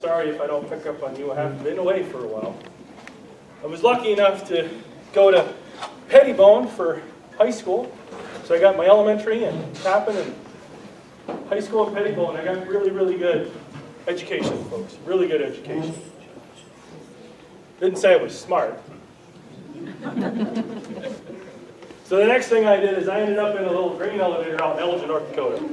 Sorry if I don't pick up on you. I haven't been away for a while. I was lucky enough to go to Pettibone for high school. So I got my elementary and Tappan and high school in Pettibone. I got really, really good education, folks. Really good education. Didn't say I was smart. So the next thing I did is I ended up in a little grain elevator out in Elgin, North Dakota.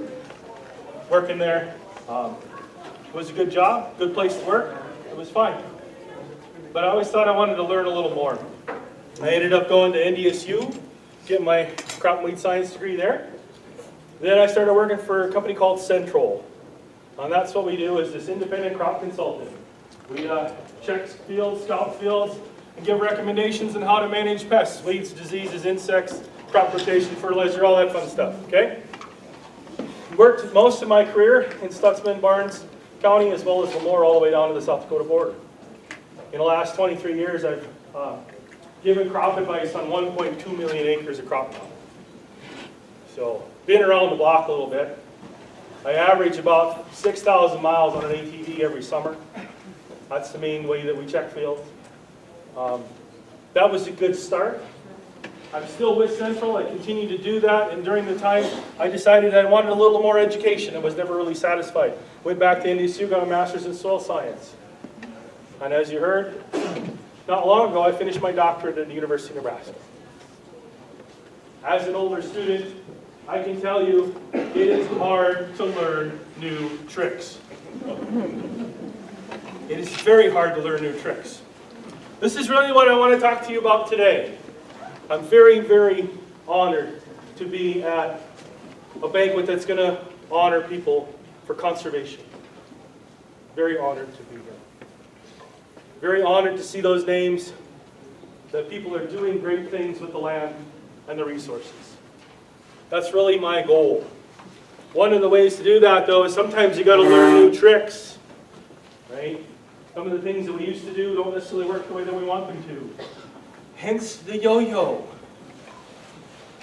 Working there. It was a good job, good place to work. It was fine. But I always thought I wanted to learn a little more. I ended up going to NDSU, getting my crop and weed science degree there. Then I started working for a company called Centrol. And that's what we do, is this independent crop consultant. We check fields, scout fields, and give recommendations on how to manage pests, weeds, diseases, insects, crop rotation, fertilizer, all that fun stuff, okay? Worked most of my career in Stutzman, Barnes County, as well as Lemoore, all the way down to the South Dakota border. In the last 23 years, I've given crop advice on 1.2 million acres of crop now. So, been around the block a little bit. I average about 6,000 miles on an ATV every summer. That's the main way that we check fields. That was a good start. I'm still with Central. I continue to do that, and during the time, I decided I wanted a little more education. I was never really satisfied. Went back to NDSU, got a master's in soil science. And as you heard, not long ago, I finished my doctorate at the University of Nebraska. As an older student, I can tell you, it is hard to learn new tricks. It is very hard to learn new tricks. This is really what I want to talk to you about today. I'm very, very honored to be at a banquet that's going to honor people for conservation. Very honored to be here. Very honored to see those names, that people are doing great things with the land and the resources. That's really my goal. One of the ways to do that, though, is sometimes you got to learn new tricks, right? Some of the things that we used to do don't necessarily work the way that we want them to. Hence the yo-yo.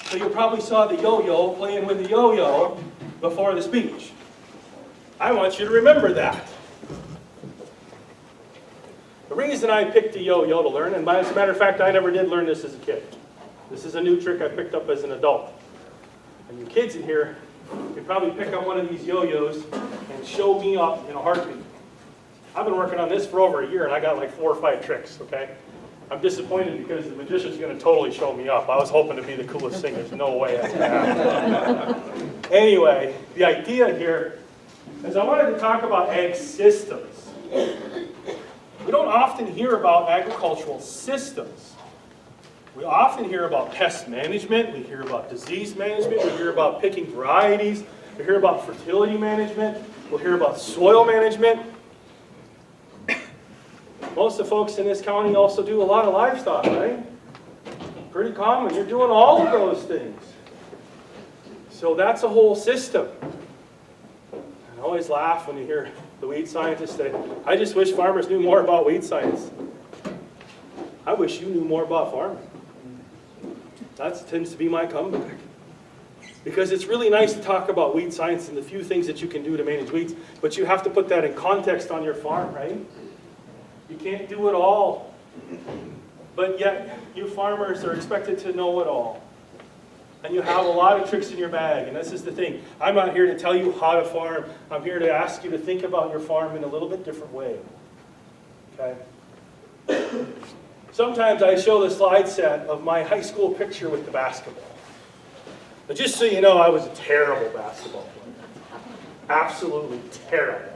So you probably saw the yo-yo playing with the yo-yo before the speech. I want you to remember that. The reason I picked the yo-yo to learn, and as a matter of fact, I never did learn this as a kid. This is a new trick I picked up as an adult. And you kids in here could probably pick up one of these yo-yos and show me up in a heartbeat. I've been working on this for over a year, and I got like 4 or 5 tricks, okay? I'm disappointed because the magician's going to totally show me up. I was hoping to be the coolest thing. There's no way that's going to happen. Anyway, the idea here is I wanted to talk about ag systems. We don't often hear about agricultural systems. We often hear about pest management, we hear about disease management, we hear about picking varieties, we hear about fertility management, we'll hear about soil management. Most of the folks in this county also do a lot of livestock, right? Pretty common. You're doing all of those things. So that's a whole system. I always laugh when you hear the weed scientists say, I just wish farmers knew more about weed science. I wish you knew more about farming. That tends to be my comeback. Because it's really nice to talk about weed science and the few things that you can do to manage weeds, but you have to put that in context on your farm, right? You can't do it all. But yet, you farmers are expected to know it all. And you have a lot of tricks in your bag, and this is the thing. I'm not here to tell you how to farm. I'm here to ask you to think about your farm in a little bit different way. Okay? Sometimes I show the slide set of my high school picture with the basketball. But just so you know, I was a terrible basketball player. Absolutely terrible.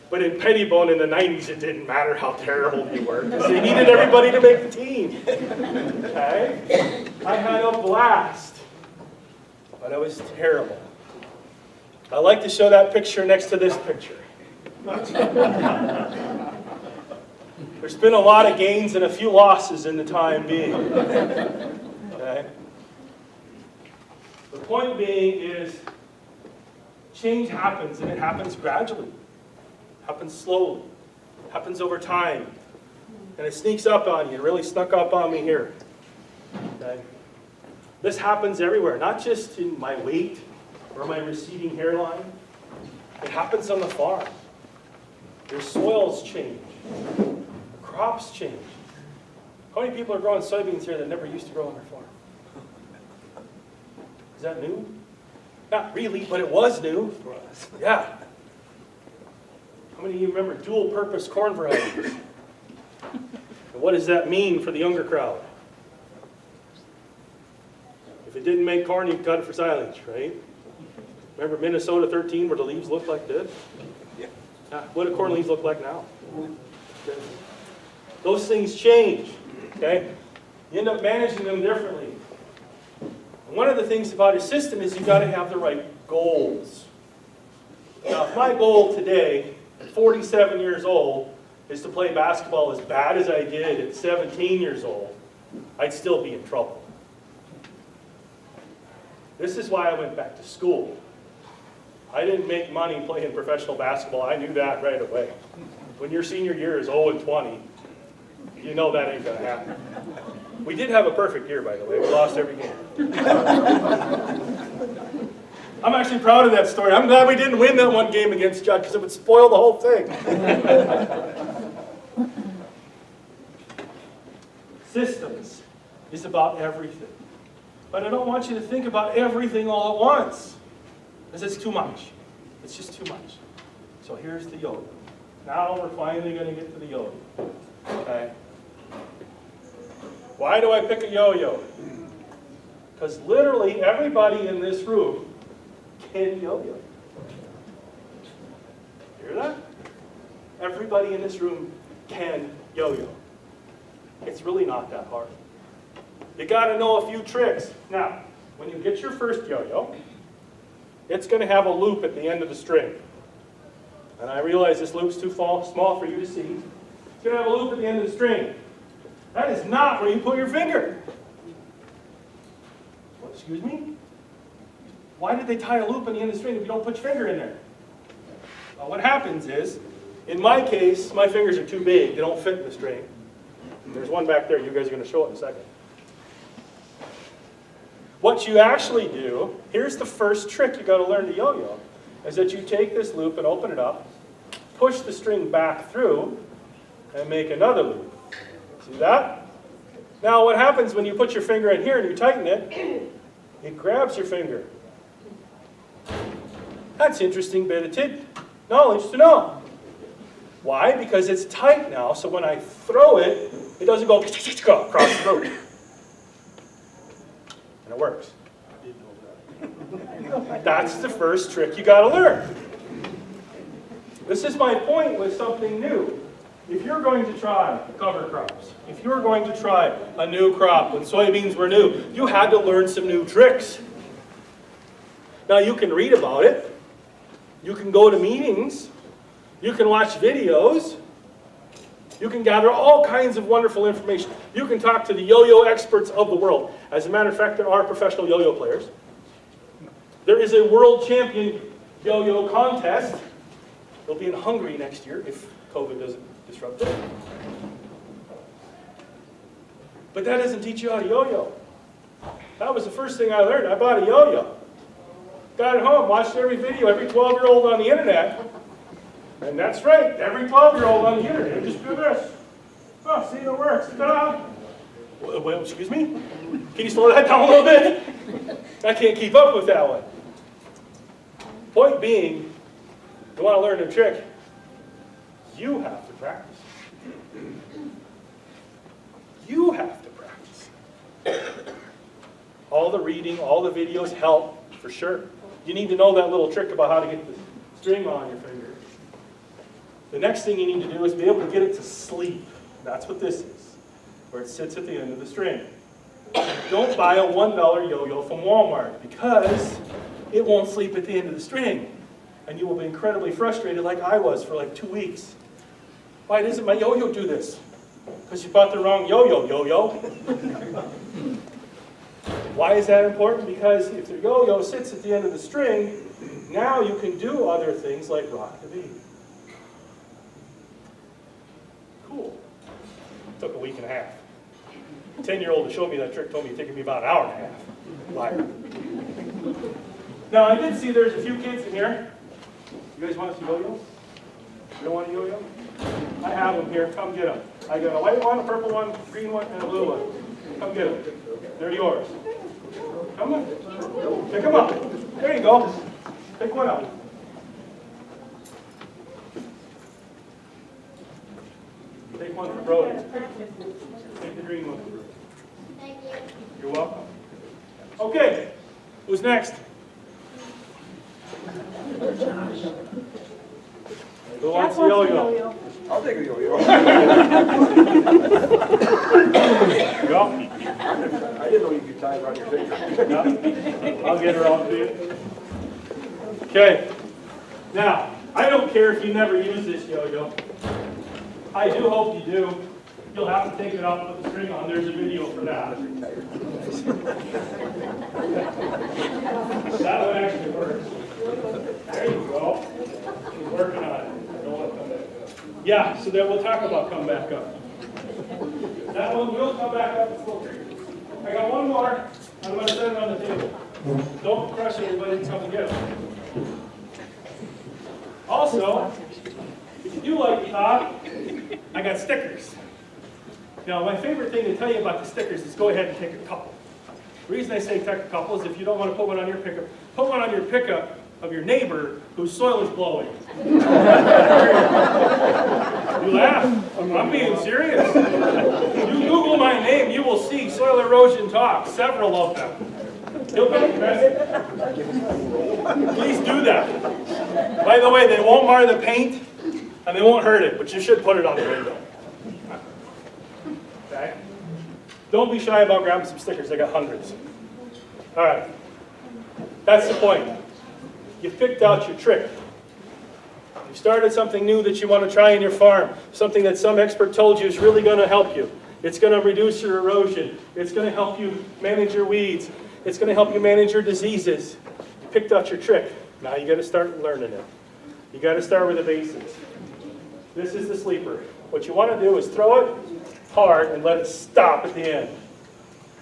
But in Pettibone in the 90s, it didn't matter how terrible you were, because they needed everybody to make the team. Okay? I had a blast, but I was terrible. I like to show that picture next to this picture. There's been a lot of gains and a few losses in the time being. Okay? The point being is, change happens, and it happens gradually. Happens slowly, happens over time, and it sneaks up on you. It really snuck up on me here. Okay? This happens everywhere, not just in my weight or my receding hairline. It happens on the farm. Your soils change. Crops change. How many people are growing soybeans here that never used to grow on their farm? Is that new? Not really, but it was new. Yeah. How many of you remember dual-purpose corn varieties? And what does that mean for the younger crowd? If it didn't make corn, you cut it for silage, right? Remember Minnesota 13 where the leaves looked like this? Yeah. What do corn leaves look like now? Those things change, okay? You end up managing them differently. And one of the things about a system is you've got to have the right goals. Now, if my goal today, at 47 years old, is to play basketball as bad as I did at 17 years old, I'd still be in trouble. This is why I went back to school. I didn't make money playing professional basketball. I knew that right away. When your senior year is 0-20, you know that ain't going to happen. We did have a perfect year, by the way. We lost every game. I'm actually proud of that story. I'm glad we didn't win that one game against Judd because it would spoil the whole thing. Systems is about everything. But I don't want you to think about everything all at once. Because it's too much. It's just too much. So here's the yo-yo. Now we're finally going to get to the yo-yo. Okay? Why do I pick a yo-yo? Because literally everybody in this room can yo-yo. Hear that? Everybody in this room can yo-yo. It's really not that hard. You got to know a few tricks. Now, when you get your first yo-yo, it's going to have a loop at the end of the string. And I realize this loop's too small for you to see. It's going to have a loop at the end of the string. That is not where you put your finger. What, excuse me? Why did they tie a loop on the end of the string if you don't put your finger in there? Well, what happens is, in my case, my fingers are too big. They don't fit in the string. There's one back there. You guys are going to show it in a second. What you actually do, here's the first trick you got to learn to yo-yo, is that you take this loop and open it up, push the string back through, and make another loop. See that? Now what happens when you put your finger in here and you tighten it, it grabs your finger. That's an interesting bit of knowledge to know. Why? Because it's tight now, so when I throw it, it doesn't go across the throat. And it works. That's the first trick you got to learn. This is my point with something new. If you're going to try cover crops, if you're going to try a new crop when soybeans were new, you had to learn some new tricks. Now you can read about it. You can go to meetings. You can watch videos. You can gather all kinds of wonderful information. You can talk to the yo-yo experts of the world. As a matter of fact, there are professional yo-yo players. There is a world champion yo-yo contest. It'll be in Hungary next year if COVID doesn't disrupt it. But that doesn't teach you how to yo-yo. That was the first thing I learned. I bought a yo-yo. Got it home, watched every video, every 12-year-old on the internet. And that's right, every 12-year-old on the internet, just do this. Oh, see, it works. Ta-da! Well, excuse me? Can you slow that down a little bit? I can't keep up with that one. Point being, you want to learn a trick, you have to practice. You have to practice. All the reading, all the videos help, for sure. You need to know that little trick about how to get the string on your finger. The next thing you need to do is be able to get it to sleep. That's what this is, where it sits at the end of the string. Don't buy a $1 yo-yo from Walmart because it won't sleep at the end of the string. And you will be incredibly frustrated like I was for like 2 weeks. Why doesn't my yo-yo do this? Because you bought the wrong yo-yo. Why is that important? Because if the yo-yo sits at the end of the string, now you can do other things like rock the beat. Cool. Took a week and a half. A 10-year-old to show me that trick told me it'd take me about an hour and a half. Liar. Now I did see there's a few kids in here. You guys want to see yo-yos? You don't want a yo-yo? I have them here. Come get them. I got a white one, a purple one, a green one, and a blue one. Come get them. They're yours. Come on. Pick them up. There you go. Pick one up. Take one for Brody. Take the green one for Brody. Thank you. You're welcome. Okay, who's next? Who wants the yo-yo? I'll take a yo-yo. Go. I didn't know you could tie it around your finger. No, I'll get her off to you. Okay. Now, I don't care if you never use this yo-yo. I do hope you do. You'll have to take it off with the string on. There's a video for that. That one actually works. There you go. He's working on it. Don't want to come back up. Yeah, so then we'll talk about come back up. That one will come back up. It's full tree. I got one more. I'm going to set it on the table. Don't crush everybody. Come and get it. Also, if you do like the top, I got stickers. Now, my favorite thing to tell you about the stickers is go ahead and take a couple. The reason I say take a couple is if you don't want to put one on your pickup, put one on your pickup of your neighbor whose soil is blowing. You laugh. I'm being serious. If you Google my name, you will see soil erosion talk, several of them. He'll get the message. Please do that. By the way, they won't mar the paint and they won't hurt it, but you should put it on the window. Okay? Don't be shy about grabbing some stickers. I got hundreds. All right. That's the point. You've picked out your trick. You've started something new that you want to try in your farm, something that some expert told you is really going to help you. It's going to reduce your erosion. It's going to help you manage your weeds. It's going to help you manage your diseases. You picked out your trick. Now you got to start learning it. You got to start with the basics. This is the sleeper. What you want to do is throw it hard and let it stop at the end.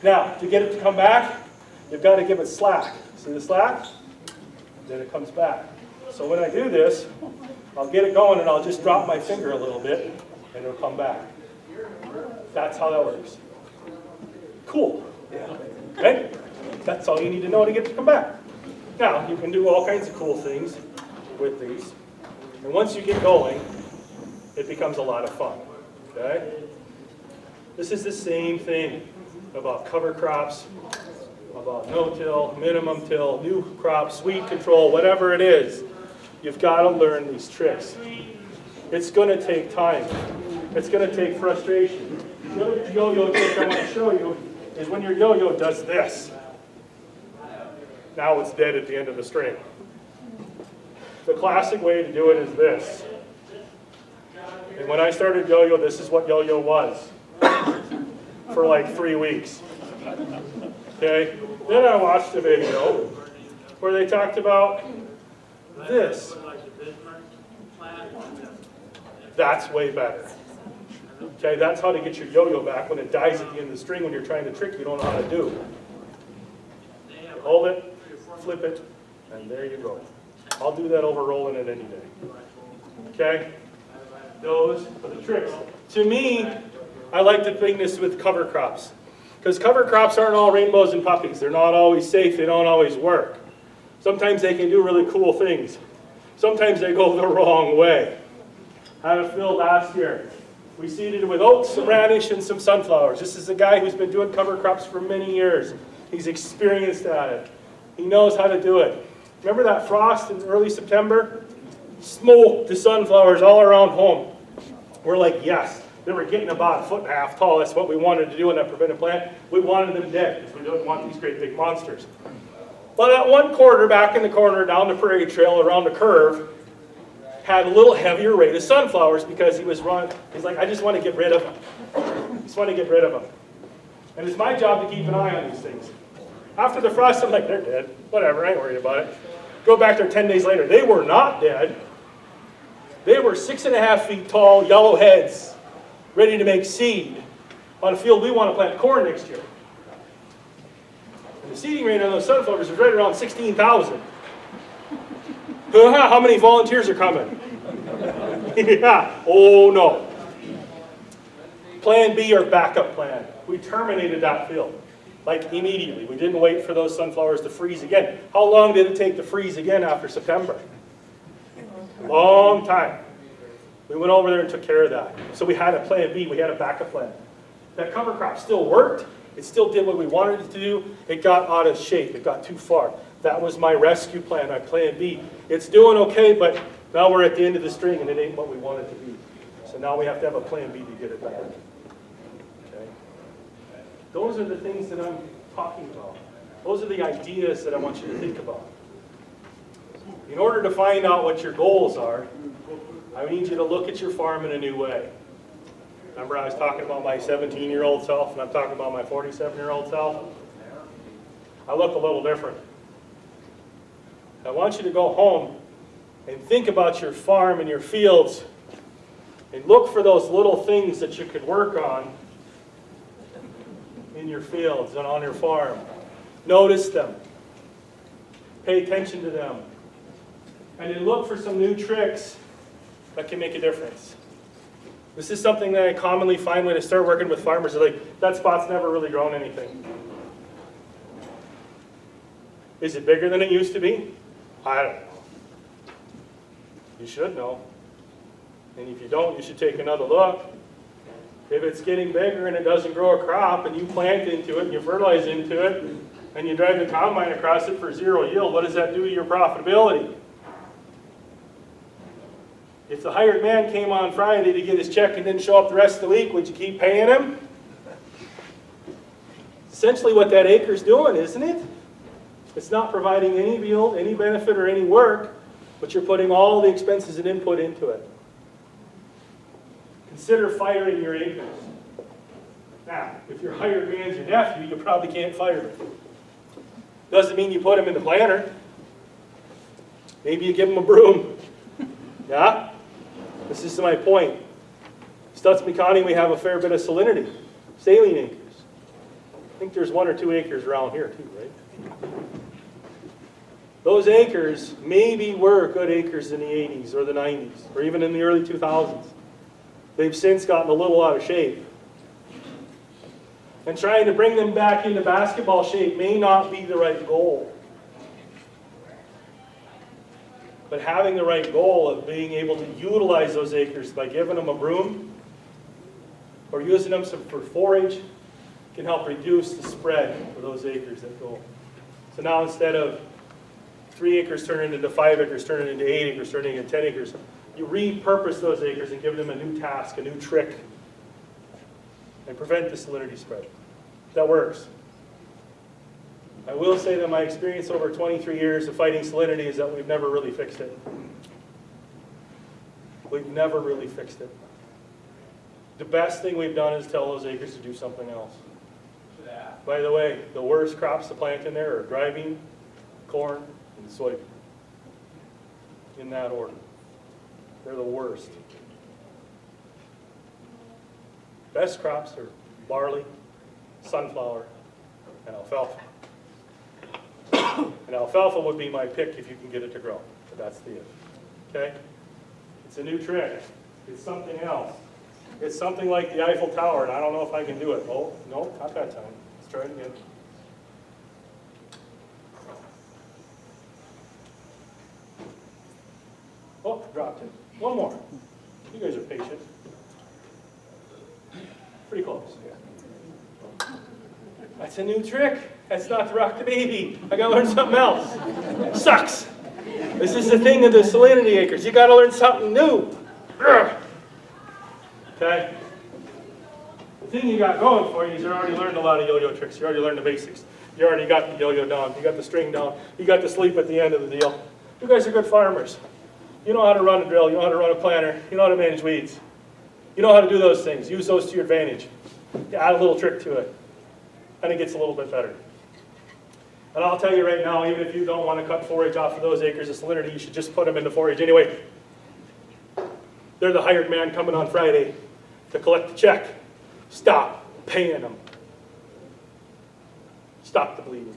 Now, to get it to come back, you've got to give it slack. See the slack? Then it comes back. So when I do this, I'll get it going and I'll just drop my finger a little bit and it'll come back. That's how that works. Cool. Okay? That's all you need to know to get it to come back. Now, you can do all kinds of cool things with these. And once you get going, it becomes a lot of fun. Okay? This is the same thing about cover crops, about no-till, minimum till, new crops, weed control, whatever it is. You've got to learn these tricks. It's going to take time. It's going to take frustration. The other yo-yo trick I want to show you is when your yo-yo does this. Now it's dead at the end of the string. The classic way to do it is this. And when I started yo-yo, this is what yo-yo was for like 3 weeks. Okay? Then I watched a video where they talked about this. That's way better. Okay, that's how to get your yo-yo back when it dies at the end of the string when you're trying to trick you don't know how to do. Hold it, flip it, and there you go. I'll do that over rolling it any day. Okay? Those are the tricks. To me, I like to think this with cover crops. Because cover crops aren't all rainbows and puppies. They're not always safe. They don't always work. Sometimes they can do really cool things. Sometimes they go the wrong way. I had a field last year. We seeded it with oats, some radish, and some sunflowers. This is a guy who's been doing cover crops for many years. He's experienced at it. He knows how to do it. Remember that frost in early September? Smoked the sunflowers all around home. We're like, yes. They were getting about 1.5 feet tall. That's what we wanted to do in that preventive plant. We wanted them dead because we don't want these great big monsters. But that one quarter back in the corner down the prairie trail around the curve had a little heavier rate of sunflowers because he was running. He's like, I just want to get rid of them. I just want to get rid of them. And it's my job to keep an eye on these things. After the frost, I'm like, they're dead. Whatever, I ain't worried about it. Go back there 10 days later. They were not dead. They were 6.5 feet tall, yellow heads, ready to make seed on a field we want to plant corn next year. And the seeding rate on those sunflowers is right around 16,000. How many volunteers are coming? Yeah, oh no. Plan B or backup plan. We terminated that field, like immediately. We didn't wait for those sunflowers to freeze again. How long did it take to freeze again after September? Long time. We went over there and took care of that. So we had a plan B, we had a backup plan. That cover crop still worked. It still did what we wanted it to do. It got out of shape. It got too far. That was my rescue plan, my plan B. It's doing okay, but now we're at the end of the string and it ain't what we want it to be. So now we have to have a plan B to get it back. Okay? Those are the things that I'm talking about. Those are the ideas that I want you to think about. In order to find out what your goals are, I need you to look at your farm in a new way. Remember I was talking about my 17-year-old self and I'm talking about my 47-year-old self? I look a little different. I want you to go home and think about your farm and your fields and look for those little things that you could work on in your fields and on your farm. Notice them. Pay attention to them. And then look for some new tricks that can make a difference. This is something that I commonly find when I start working with farmers. They're like, that spot's never really grown anything. Is it bigger than it used to be? I don't know. You should know. And if you don't, you should take another look. If it's getting bigger and it doesn't grow a crop and you plant into it and you fertilize into it and you drive the combine across it for 0 yield, what does that do to your profitability? If the hired man came on Friday to get his check and didn't show up the rest of the week, would you keep paying him? Essentially what that acre's doing, isn't it? It's not providing any yield, any benefit, or any work, but you're putting all the expenses and input into it. Consider firing your acres. Now, if your hired man's your nephew, you probably can't fire him. Doesn't mean you put him in the planter. Maybe you give him a broom. Yeah? This is my point. Stutsman County, we have a fair bit of salinity, saline acres. I think there's 1 or 2 acres around here too, right? Those acres maybe were good acres in the 80s or the 90s, or even in the early 2000s. They've since gotten a little out of shape. And trying to bring them back into basketball shape may not be the right goal. But having the right goal of being able to utilize those acres by giving them a broom or using them for forage can help reduce the spread of those acres that go. So now instead of 3 acres turning into 5 acres, turning into 8 acres, turning into 10 acres, you repurpose those acres and give them a new task, a new trick, and prevent the salinity spread. That works. I will say that my experience over 23 years of fighting salinity is that we've never really fixed it. We've never really fixed it. The best thing we've done is tell those acres to do something else. By the way, the worst crops to plant in there are dry bean, corn, and soybean. In that order. They're the worst. Best crops are barley, sunflower, and alfalfa. And alfalfa would be my pick if you can get it to grow. But that's the it. Okay? It's a new trick. It's something else. It's something like the Eiffel Tower, and I don't know if I can do it. Oh, no, not that time. Let's try it again. Oh, dropped it. One more. You guys are patient. Pretty close. That's a new trick. That's not to rock the baby. I gotta learn something else. Sucks. This is the thing of the salinity acres. You gotta learn something new. Okay? The thing you got going for you is you already learned a lot of yo-yo tricks. You already learned the basics. You already got the yo-yo down. You got the string down. You got the sleep at the end of the deal. You guys are good farmers. You know how to run a drill. You know how to run a planter. You know how to manage weeds. You know how to do those things. Use those to your advantage. You add a little trick to it. And it gets a little bit better. And I'll tell you right now, even if you don't want to cut forage off of those acres of salinity, you should just put them into forage anyway. They're the hired man coming on Friday to collect the check. Stop paying them. Stop the bleeding.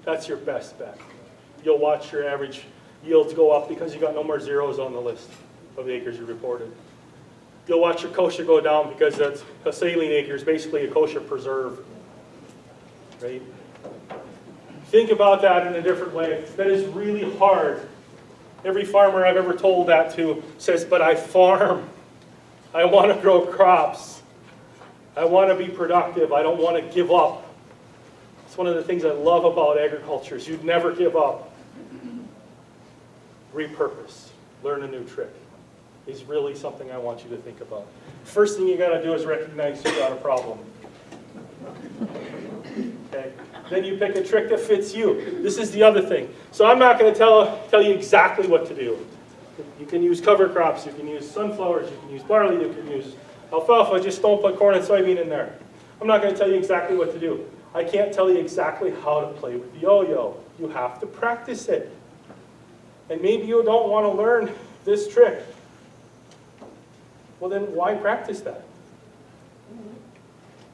That's your best bet. You'll watch your average yields go up because you got no more zeros on the list. of the acres you reported. You'll watch your kosher go down because that's a saline acre is basically a kosher preserve, right? Think about that in a different way. That is really hard. Every farmer I've ever told that to says, but I farm. I want to grow crops. I want to be productive. I don't want to give up. It's one of the things I love about agriculture is you'd never give up. Repurpose. Learn a new trick is really something I want you to think about. First thing you got to do is recognize you got a problem. Okay. Then you pick a trick that fits you. This is the other thing. So I'm not going to tell you exactly what to do. You can use cover crops, you can use sunflowers, you can use barley, you can use alfalfa, just don't put corn and soybean in there. I'm not going to tell you exactly what to do. I can't tell you exactly how to play with the yo-yo. You have to practice it. And maybe you don't want to learn this trick. Well then why practice that?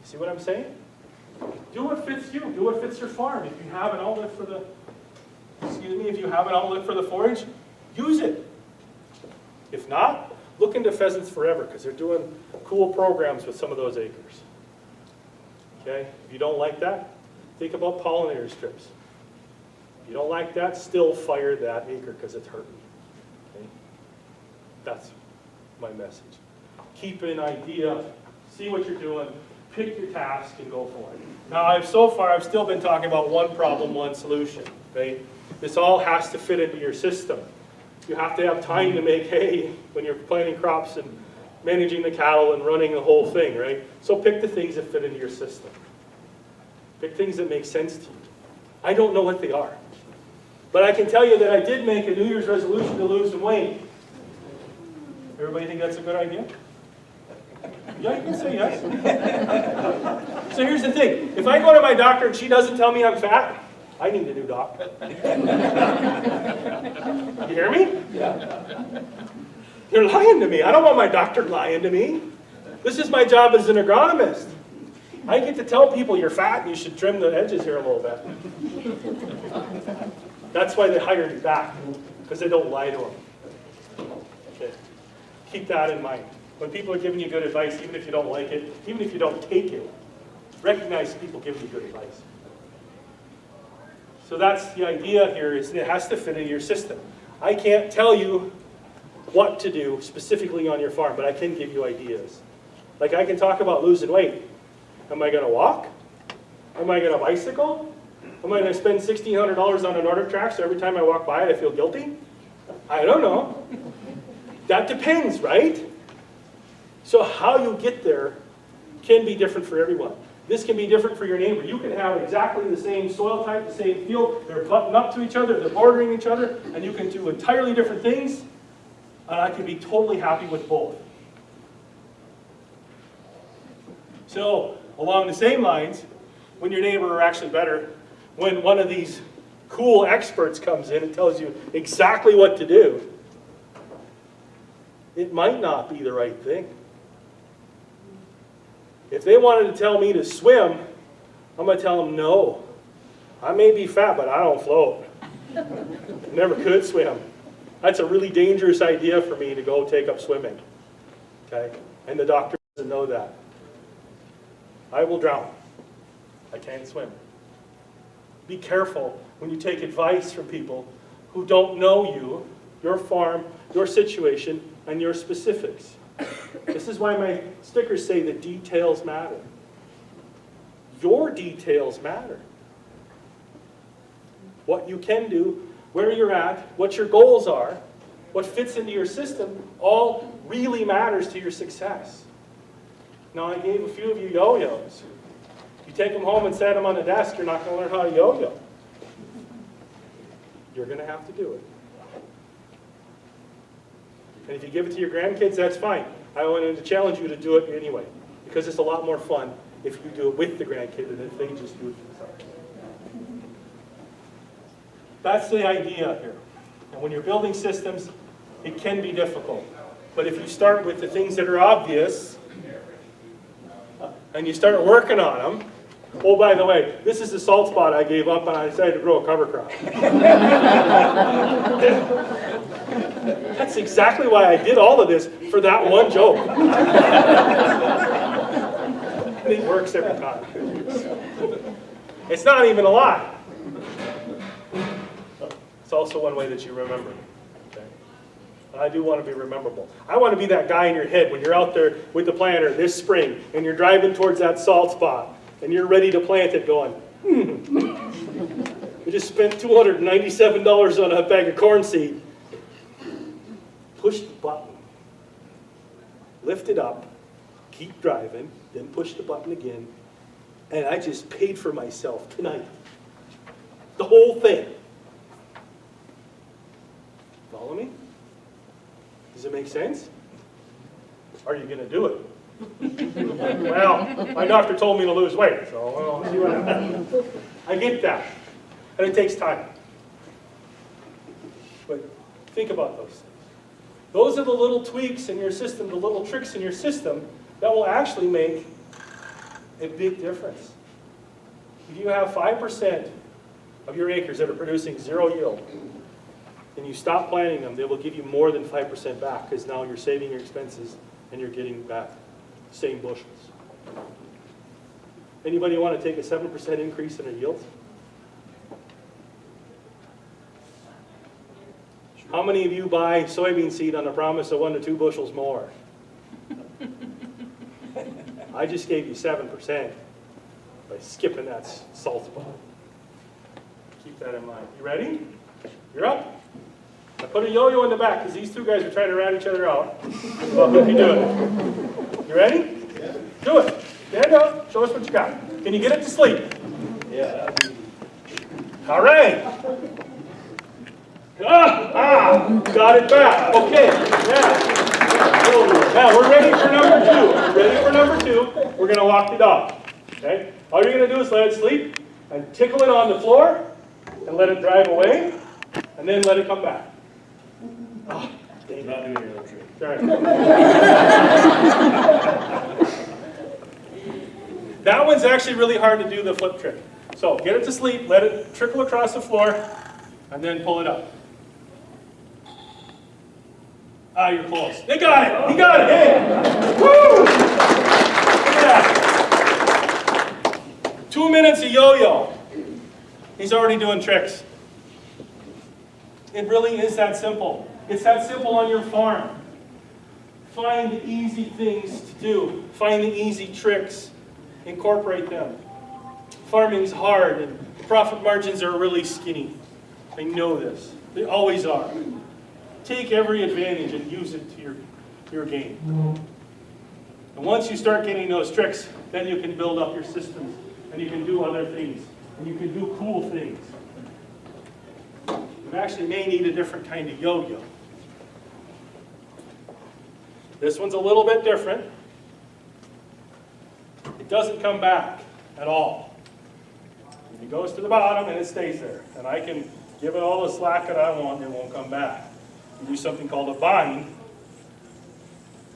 See what I'm saying? Do what fits you. Do what fits your farm. If you have an outlet for the, if you have an outlet for the forage, use it. If not, look into Pheasants Forever because they're doing cool programs with some of those acres. Okay? If you don't like that, think about pollinator strips. If you don't like that, still fire that acre because it's hurting. Okay? That's my message. Keep an idea, see what you're doing, pick your task and go for it. Now, so far I've still been talking about one problem, one solution. Right? This all has to fit into your system. You have to have time to make hay when you're planting crops and managing the cattle and running the whole thing, right? So pick the things that fit into your system. Pick things that make sense to you. I don't know what they are. But I can tell you that I did make a New Year's resolution to lose some weight. Everybody think that's a good idea? Yeah, you can say yes. So here's the thing. If I go to my doctor and she doesn't tell me I'm fat, I need a new doc. You hear me? Yeah. You're lying to me. I don't want my doctor lying to me. This is my job as an agronomist. I get to tell people you're fat and you should trim the edges here a little bit. That's why they hire me back, because they don't lie to them. Okay. Keep that in mind. When people are giving you good advice, even if you don't like it, even if you don't take it, recognize people giving you good advice. So that's the idea here, is it has to fit into your system. I can't tell you what to do specifically on your farm, but I can give you ideas. Like I can talk about losing weight. Am I going to walk? Am I going to bicycle? Am I going to spend $1,600 on an order track so every time I walk by it I feel guilty? I don't know. That depends, right? So how you get there can be different for everyone. This can be different for your neighbor. You can have exactly the same soil type, the same field. They're buttoned up to each other, they're bordering each other, and you can do entirely different things. And I can be totally happy with both. So, along the same lines, when your neighbor are actually better, when one of these cool experts comes in and tells you exactly what to do, it might not be the right thing. If they wanted to tell me to swim, I'm going to tell them no. I may be fat, but I don't float. Never could swim. That's a really dangerous idea for me to go take up swimming. Okay? And the doctor doesn't know that. I will drown. I can't swim. Be careful when you take advice from people who don't know you, your farm, your situation, and your specifics. This is why my stickers say the details matter. Your details matter. What you can do, where you're at, what your goals are, what fits into your system, all really matters to your success. Now, I gave a few of you yo-yos. You take them home and set them on the desk, you're not going to learn how to yo-yo. You're going to have to do it. And if you give it to your grandkids, that's fine. I wanted to challenge you to do it anyway, because it's a lot more fun if you do it with the grandkid than if they just do it themselves. That's the idea here. And when you're building systems, it can be difficult. But if you start with the things that are obvious, and you start working on them, oh, by the way, this is the salt spot I gave up and I decided to grow a cover crop. That's exactly why I did all of this, for that one joke. And it works every time. It's not even a lie. It's also one way that you remember. Okay? And I do want to be rememberable. I want to be that guy in your head when you're out there with the planter this spring and you're driving towards that salt spot and you're ready to plant it going, we just spent $297 on a bag of corn seed. Push the button. Lift it up. Keep driving. Then push the button again. And I just paid for myself tonight. The whole thing. Follow me? Does it make sense? Are you going to do it? Well, my doctor told me to lose weight, so we'll see what happens. I get that. And it takes time. But think about those things. Those are the little tweaks in your system, the little tricks in your system that will actually make a big difference. If you have 5% of your acres that are producing 0 yield, and you stop planting them, they will give you more than 5% back, because now you're saving your expenses and you're getting back the same bushels. Anybody want to take a 7% increase in their yields? How many of you buy soybean seed on the promise of 1 to 2 bushels more? I just gave you 7% by skipping that salt spot. Keep that in mind. You ready? You're up. I put a yo-yo in the back because these two guys are trying to rat each other out. Well, if you do it. You ready? Yeah. Do it. Stand up. Show us what you got. Can you get it to sleep? Yeah. All right. Got it back. Okay. Now we're ready for number 2. Ready for number 2. We're going to walk the dog. Okay? All you're going to do is let it sleep and tickle it on the floor and let it drive away and then let it come back. Oh, dang. Not doing your own trick. Sorry. That one's actually really hard to do, the flip trick. So get it to sleep, let it trickle across the floor, and then pull it up. Ah, you're close. They got it. He got it. Hey. Woo! Look at that. 2 minutes of yo-yo. He's already doing tricks. It really is that simple. It's that simple on your farm. Find the easy things to do. Find the easy tricks. Incorporate them. Farming's hard and profit margins are really skinny. I know this. They always are. Take every advantage and use it to your gain. And once you start getting those tricks, then you can build up your systems and you can do other things and you can do cool things. You actually may need a different kind of yo-yo. This one's a little bit different. It doesn't come back at all. It goes to the bottom and it stays there. And I can give it all the slack that I want and it won't come back. You do something called a bind,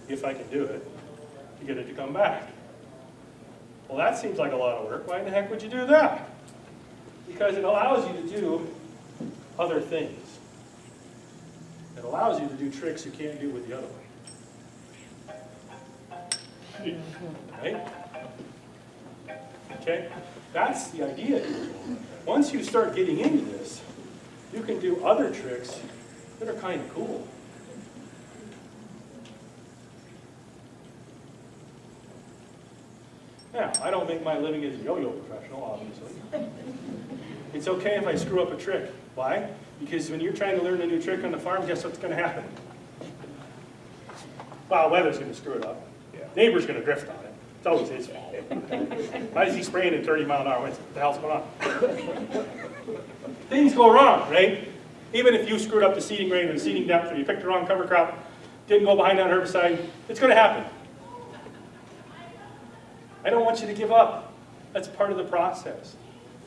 if I can do it, to get it to come back. Well, that seems like a lot of work. Why in the heck would you do that? Because it allows you to do other things. It allows you to do tricks you can't do with the other way. Right? Okay? That's the idea here. Once you start getting into this, you can do other tricks that are kind of cool. Now, I don't make my living as a yo-yo professional, obviously. It's okay if I screw up a trick. Why? Because when you're trying to learn a new trick on the farm, guess what's going to happen? Well, weather's going to screw it up. Yeah. Neighbor's going to drift on it. It's always his fault. Why is he spraying in 30-mile-an-hour winds? What the hell's going on? Things go wrong, right? Even if you screwed up the seeding rate or the seeding depth, or you picked the wrong cover crop, didn't go behind that herbicide, it's going to happen. I don't want you to give up. That's part of the process.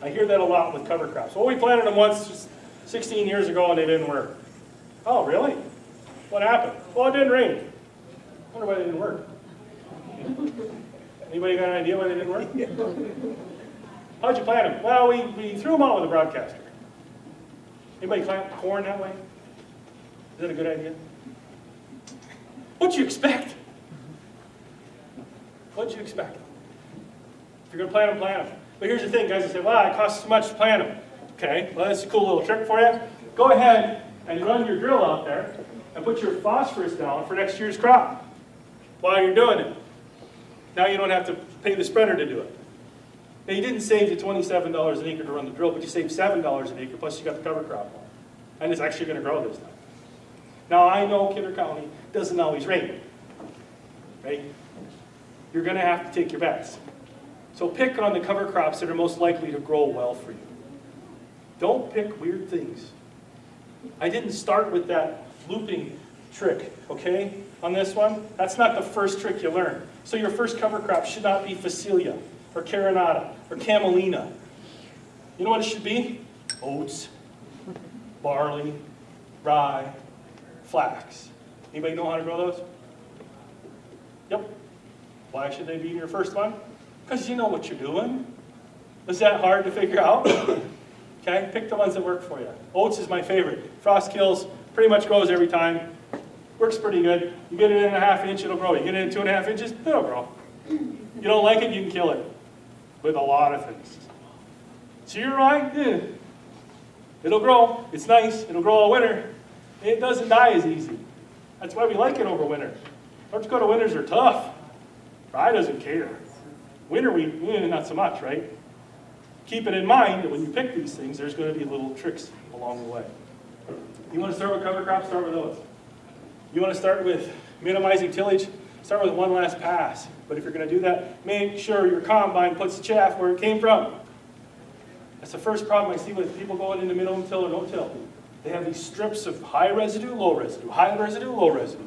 I hear that a lot with cover crops. Well, we planted them once just 16 years ago and they didn't work. Oh, really? What happened? Well, it didn't rain. I wonder why they didn't work. Anybody got an idea why they didn't work? How'd you plant them? Well, we threw them out with a broadcaster. Anybody plant corn that way? Is that a good idea? What'd you expect? What'd you expect? If you're going to plant them, plant them. But here's the thing, guys, I say, wow, it costs too much to plant them. Okay, well, that's a cool little trick for you. Go ahead and run your drill out there and put your phosphorus down for next year's crop while you're doing it. Now you don't have to pay the spreader to do it. Now, you didn't save the $27 an acre to run the drill, but you saved $7 an acre, plus you got the cover crop on. And it's actually going to grow this time. Now, I know Kidder County doesn't always rain, right? You're going to have to take your bets. So pick on the cover crops that are most likely to grow well for you. Don't pick weird things. I didn't start with that looping trick, okay, on this one. That's not the first trick you learn. So your first cover crop should not be Facilia, or Carinata, or Camelina. You know what it should be? Oats, barley, rye, flax. Anybody know how to grow those? Yep. Why should they be in your first one? Because you know what you're doing. Is that hard to figure out? Okay, pick the ones that work for you. Oats is my favorite. Frost kills, pretty much grows every time. Works pretty good. You get it in 1/2 inch, it'll grow. You get it in 2.5 inches, it'll grow. You don't like it, you can kill it. With a lot of things. So you're right, yeah. It'll grow, it's nice, it'll grow all winter. It doesn't die as easy. That's why we like it over winter. North Dakota winters are tough. Rye doesn't care. Winter wheat, not so much, right? Keep it in mind that when you pick these things, there's going to be little tricks along the way. You want to start with cover crops, start with those. You want to start with minimizing tillage, start with one last pass. But if you're going to do that, make sure your combine puts the chaff where it came from. That's the first problem I see with people going into minimum till or no till. They have these strips of high residue, low residue, high residue, low residue.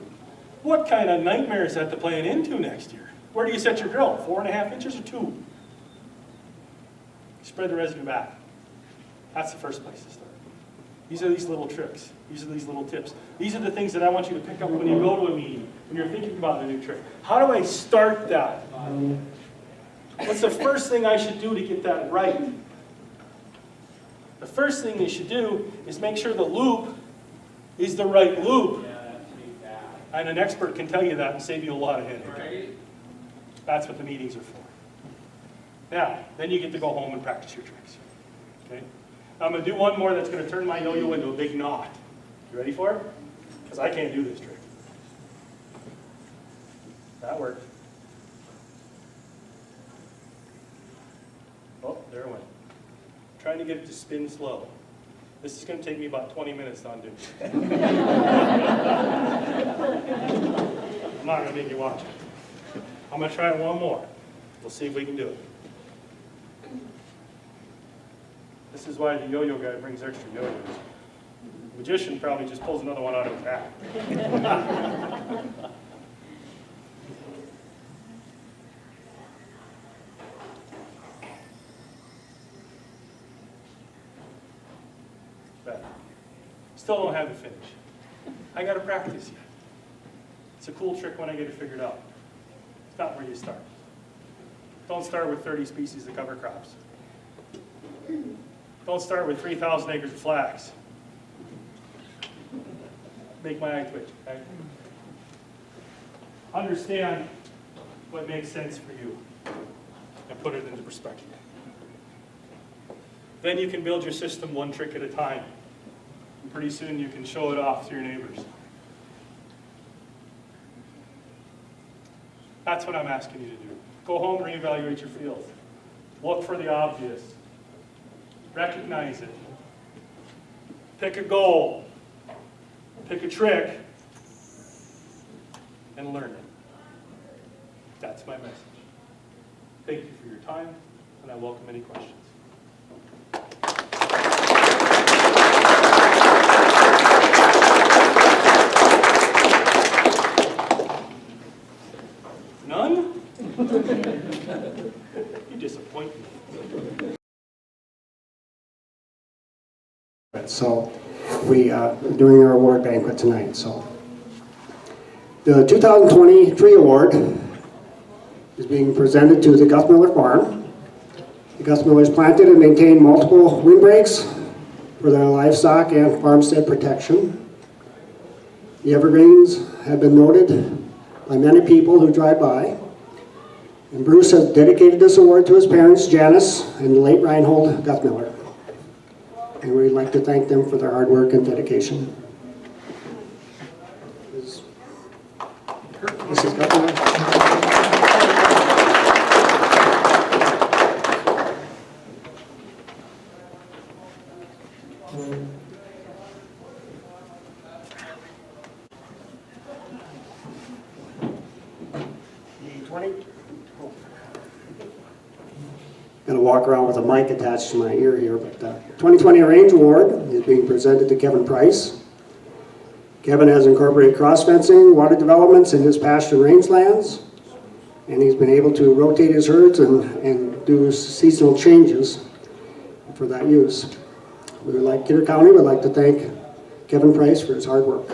What kind of nightmare is that to plan into next year? Where do you set your drill? 4.5 inches or 2? Spread the residue back. That's the first place to start. These are these little tricks. These are these little tips. These are the things that I want you to pick up when you go to a meeting, when you're thinking about a new trick. How do I start that? What's the first thing I should do to get that right? The first thing you should do is make sure the loop is the right loop. And an expert can tell you that and save you a lot of headache. That's what the meetings are for. Now, then you get to go home and practice your tricks. Okay? Now I'm going to do one more that's going to turn my yo-yo into a big knot. You ready for it? Because I can't do this trick. That worked. Oh, there it went. Trying to get it to spin slow. This is going to take me about 20 minutes to undo. I'm not going to make you watch it. I'm going to try it one more. We'll see if we can do it. This is why the yo-yo guy brings extra yo-yos. The magician probably just pulls another one out of his hat. Still don't have the finish. I got to practice yet. It's a cool trick when I get it figured out. It's not where you start. Don't start with 30 species of cover crops. Don't start with 3,000 acres of flax. Make my eye twitch, okay? Understand what makes sense for you and put it into perspective. Then you can build your system one trick at a time. And pretty soon you can show it off to your neighbors. That's what I'm asking you to do. Go home, reevaluate your field. Look for the obvious. Recognize it. Pick a goal. Pick a trick. And learn it. That's my message. Thank you for your time, and I welcome any questions. None? You disappoint me. So we are doing our award banquet tonight. So the 2020 Tree Award is being presented to the Gus Miller Farm. The Gus Millers planted and maintained multiple windbreaks for their livestock and farmstead protection. The evergreens have been noted by many people who drive by. And Bruce has dedicated this award to his parents, Janice and the late Reinhold Guthmiller. And we'd like to thank them for their hard work and dedication. Mrs. Guthmiller. Going to walk around with a mic attached to my ear here, but the 2020 Range Award is being presented to Kevin Price. Kevin has incorporated cross fencing, water developments in his pasture rangelands, and he's been able to rotate his herds and do seasonal changes for that use. We would like, Kidder County would like to thank Kevin Price for his hard work.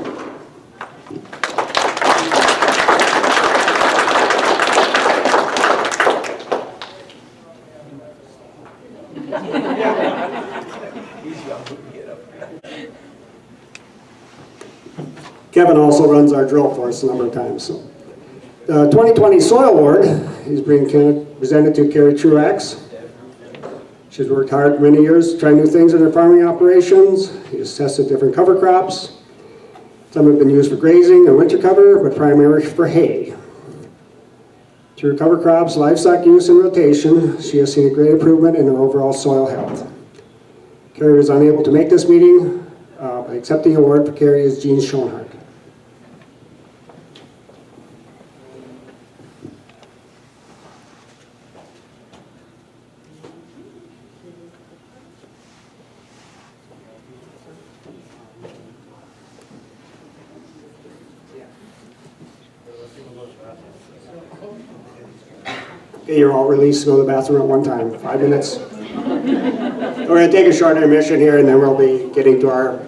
Kevin also runs our drill for us a number of times. So, the 2020 Soil Award is being presented to Karri Truax. She's worked hard many years trying new things in her farming operations. She's tested different cover crops. Some have been used for grazing and winter cover, but primarily for hay. Through cover crops, livestock use, and rotation, she has seen a great improvement in her overall soil health. Karri was unable to make this meeting, but accepting the award for Karri is Jean Schoenhardt. Okay, you're all released to go to the bathroom at one time. 5 minutes. We're going to take a short intermission here, and then we'll be getting to our